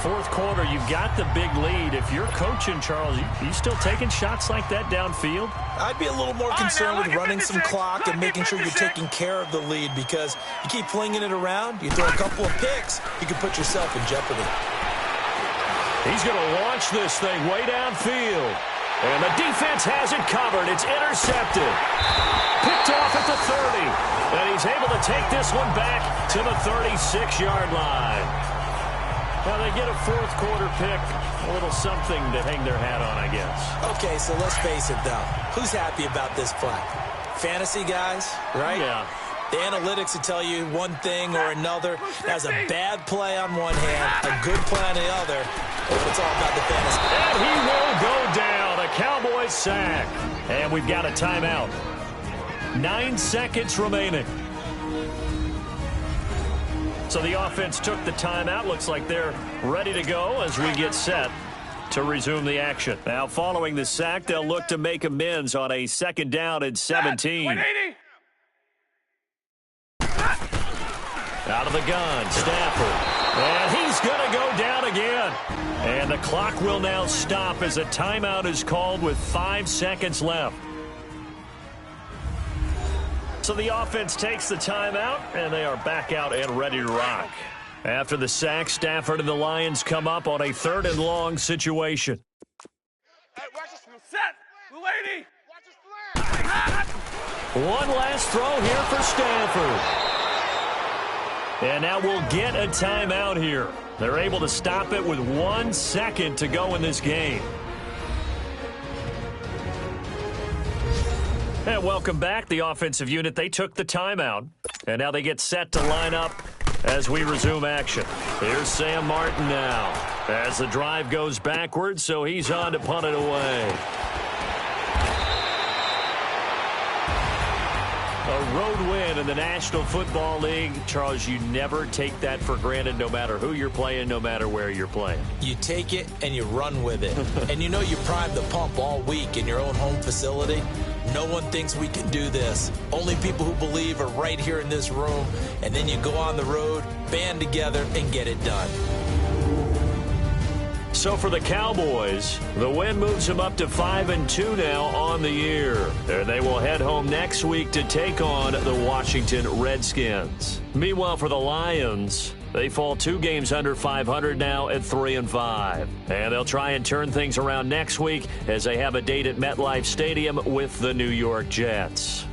fourth quarter, you've got the big lead. If you're coaching, Charles, you still taking shots like that downfield? I'd be a little more concerned with running some clock and making sure you're taking care of the lead, because you keep flinging it around, you throw a couple of picks, you can put yourself in jeopardy. He's going to launch this thing way downfield. And the defense has it covered. It's intercepted. Picked off at the 30. And he's able to take this one back to the 36-yard line. Now they get a fourth quarter pick. A little something to hang their hat on, I guess. Okay, so let's face it, though. Who's happy about this play? Fantasy guys, right? Yeah. The analytics will tell you one thing or another. That's a bad play on one hand, a good play on the other. It's all about the fantasy. And he will go down. A Cowboys sack. And we've got a timeout. 9 seconds remaining. So the offense took the timeout. Looks like they're ready to go as we get set to resume the action. Now, following the sack, they'll look to make amends on a 2nd down and 17. Out of the gun, Stafford. And he's going to go down again. And the clock will now stop as a timeout is called with 5 seconds left. So the offense takes the timeout, and they are back out and ready to rock. After the sack, Stafford and the Lions come up on a 3rd and long situation. Hey, watch this. Set. Lady. Watch this. One last throw here for Stafford. And now we'll get a timeout here. They're able to stop it with 1 second to go in this game. And welcome back. The offensive unit, they took the timeout. And now they get set to line up as we resume action. Here's Sam Martin now as the drive goes backwards, so he's on to punt it away. A road win in the National Football League. Charles, you never take that for granted, no matter who you're playing, no matter where you're playing. You take it and you run with it. And you know you primed the pump all week in your own home facility. No one thinks we can do this. Only people who believe are right here in this room. And then you go on the road, band together, and get it done. So for the Cowboys, the win moves them up to 5-2 now on the year. And they will head home next week to take on the Washington Redskins. Meanwhile, for the Lions, they fall 2 games under 500 now at 3-5. And they'll try and turn things around next week as they have a date at MetLife Stadium with the New York Jets.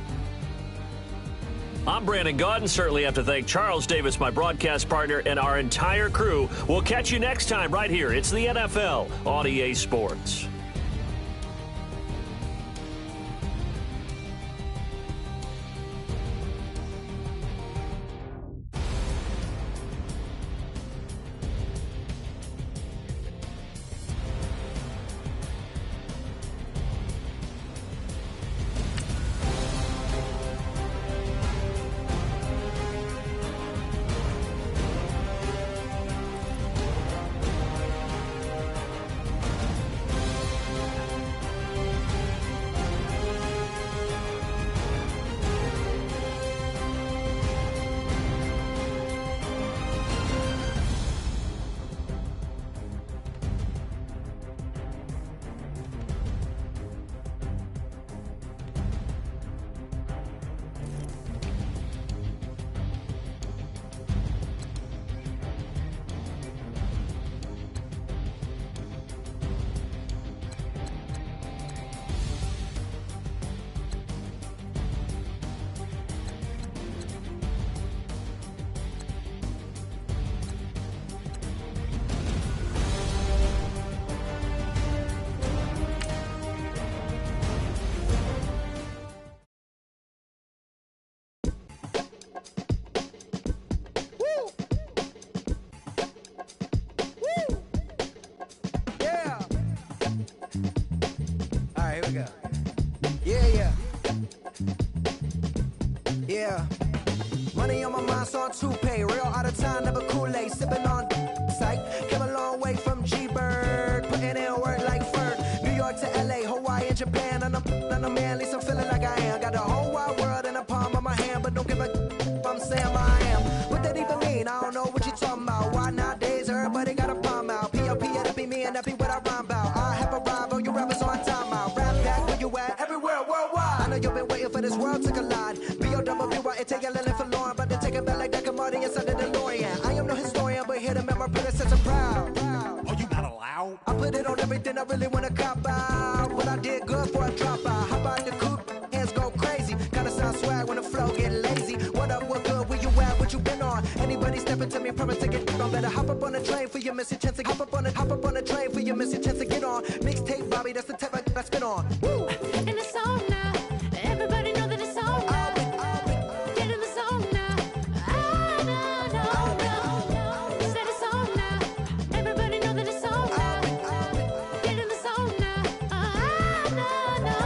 I'm Brandon Gaudin. Certainly have to thank Charles Davis, my broadcast partner, and our entire crew. We'll catch you next time right here. It's the NFL on EA Sports. Yeah. Money on my mind, so I'm toupee. Real out of time, never Kool-Aid. Sipping on sight. Came a long way from G-Bird. Putting in work like Ferg. New York to LA, Hawaii and Japan. And I'm man, at least I'm feeling like I am. Got the whole wide world in the palm of my hand. But don't give a if I'm saying I am. What that even mean? I don't know what you're talking about. Why nowadays everybody got a palm out? made a memory, predecessor proud. Oh, you not allowed? I put it on everything I really wanna cop out. But I did good for a drop out. How about the coupe? Hands go crazy. Kinda sound swag when the flow get lazy. What up, what good, where you at, what you been on? Anybody stepping to me, promise to get on. Better hop up on the train for your missing chance to hop up on the train for your missing chance to get on. Mixtape, Bobby, that's the type I spin on. Woo! In the zone now, everybody know that it's on now. Get in the zone now. No. Said it's on now. Everybody know that it's on now. Get in the zone now. No.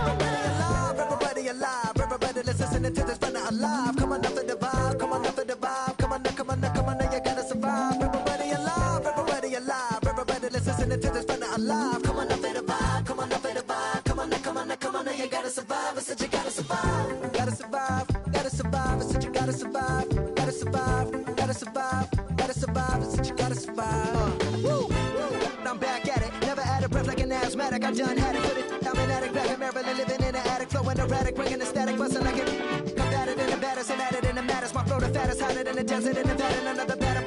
Everybody alive, everybody listening to this brother alive. Come on up for the vibe, come on up for the vibe. Come on, you gotta survive. Everybody alive, everybody listening to this brother alive. Come on up for the vibe, come on up for the vibe. Come on, you gotta survive. I said you gotta survive. Gotta survive. I said you gotta survive. Gotta survive. I said you gotta survive. Woo. I'm back at it. Never out of breath like an asthmatic. I done had it. Put it. I'm an addict back in Maryland, living in an attic, flowing erratic, bringing the static, busting like it. Combated in the baddest, and added in the maddest. My flow the fattest, hotter than the desert in Nevada. Another batter.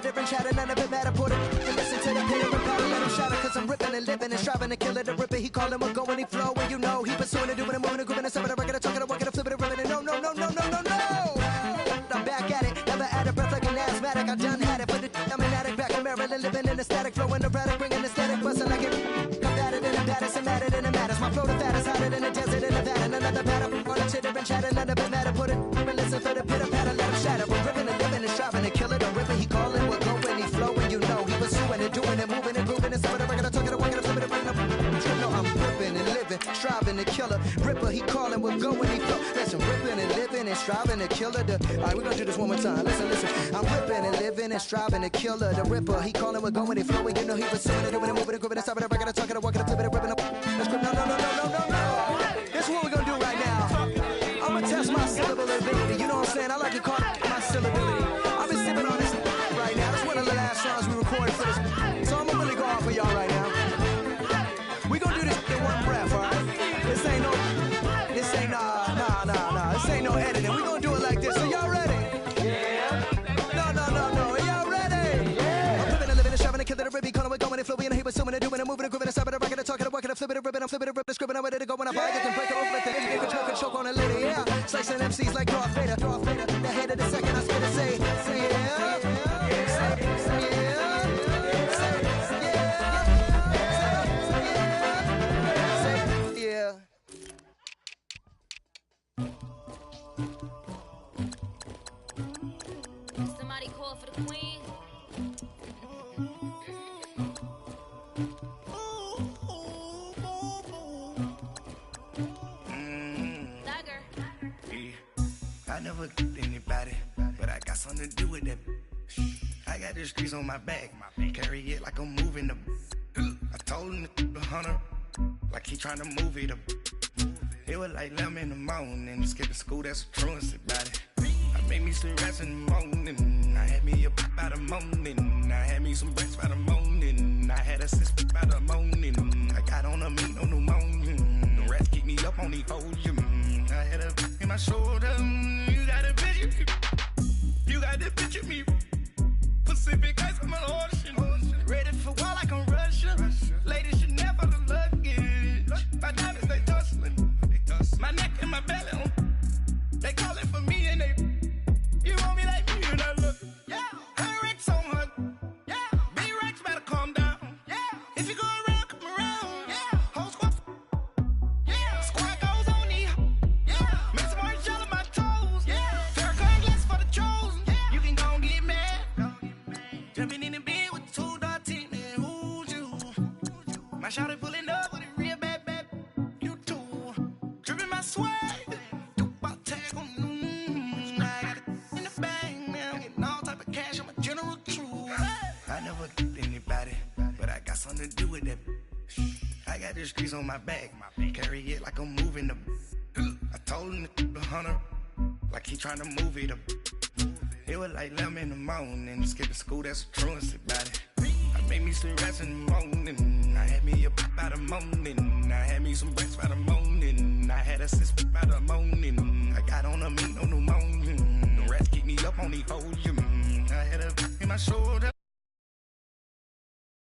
Different chatter, none of it matter. Put it. And listen to the pitter and patter, let him shatter. Cause I'm ripping and living and striving to kill it. The ripper, he callin', we're going, he flow. And you know, he pursuing it, doing it, moving it, grooving it, some of the record, talking, walking, flipping it, ripping it. No. I'm back at it. Never out of breath like an asthmatic. I done had it. Put it. I'm an addict back in Maryland, living in the static, flowing erratic, bringing the static, busting like it. Combated in the baddest, and matted in the maddest. My flow the fattest, hotter than the desert in Nevada. Another batter, on the chitter and chatter, none of it matter. Put it. And listen for the pitter patter, let him shatter. We're ripping and living and striving to kill it. The ripper, he calling, we're going, he flowing. You know, he pursuing it, doing it, moving and grooving. And some of the record, talking, walking, flipping it, bringing up. No, I'm ripping and living, striving to kill it. Ripper, he calling, we're going, he flow. Listen, ripping and living and striving to kill it. Alright, we're gonna do this one more time. Listen. I'm ripping and living and striving to kill it. The ripper, he calling, we're going, he flowing. You know, he pursuing it, doing it, moving and grooving. And stopping the record, talking, walking, flipping it, ripping up. No. This is what we're gonna do right now. I'm gonna test my syllable ability. You know what I'm saying? I like to call it my syllability. I've been sipping on this right now. This is one of the last songs we recorded for this. So I'm gonna really go off for y'all right now. We gonna do this in one breath, alright? This ain't no editing. We gonna do it like this. So y'all ready? Yeah. No. Y'all ready? Yeah. I'm living and living and striving to kill it. A ribby calling, we're going and flowing. And he was assuming and doing and moving and grooving and stopping the record and talking and walking and flipping and ripping. I'm flipping and ripping, scribbling. I'm ready to go when I buy it. Can break it off like the you can choke on it later. Yeah. Slicing MCs like Darth Vader. The head of the second, I spit and say yeah. Somebody call for the queen. I never killed anybody, but I got something to do with that. I got the streets on my back, carry it like I'm moving the. I told him to hunter, like he trying to move it up. It was like 11 in the morning, skipping school, that's a truancy about it. I made me some rest in the morning, I had me a pop by the morning, I had me some breaks by the morning, I had a sister by the morning, I got on a meat on the morning, the rats keep me up on the podium, I had a in my shoulder, you got a picture me, you got to picture me, Pacific ice on my ocean, ready for war like I'm Russia, ladies should never the luggage, my diamonds they tussling, my neck and my belly, they calling for me and they, you want me like me and I look, yeah, her Rex on her, yeah, B-Rex better calm down, yeah, if you go around, come around, yeah, whole squad, yeah, squad goes on the, yeah, make some orange gel on my toes, yeah, Farrakhan glass for the chosen, yeah, you can go and get mad, jumping in the bed with 2 dark teeth, man, who's you, my shawty pulling up with a real bad, you too, dripping my swag, I never killed anybody, but I got something to do with that. I got the streets on my back, carry it like I'm moving the. I told him to hunter, like he trying to move it up. It was like 11 in the morning, skipping school, that's a truancy about it. I made me some rest in the morning, I had me a pop by the morning, I had me some breaks by the morning, I had a sister by the morning, I got on a meat on the morning, the rats keep me up on the podium, I had a in my shoulder.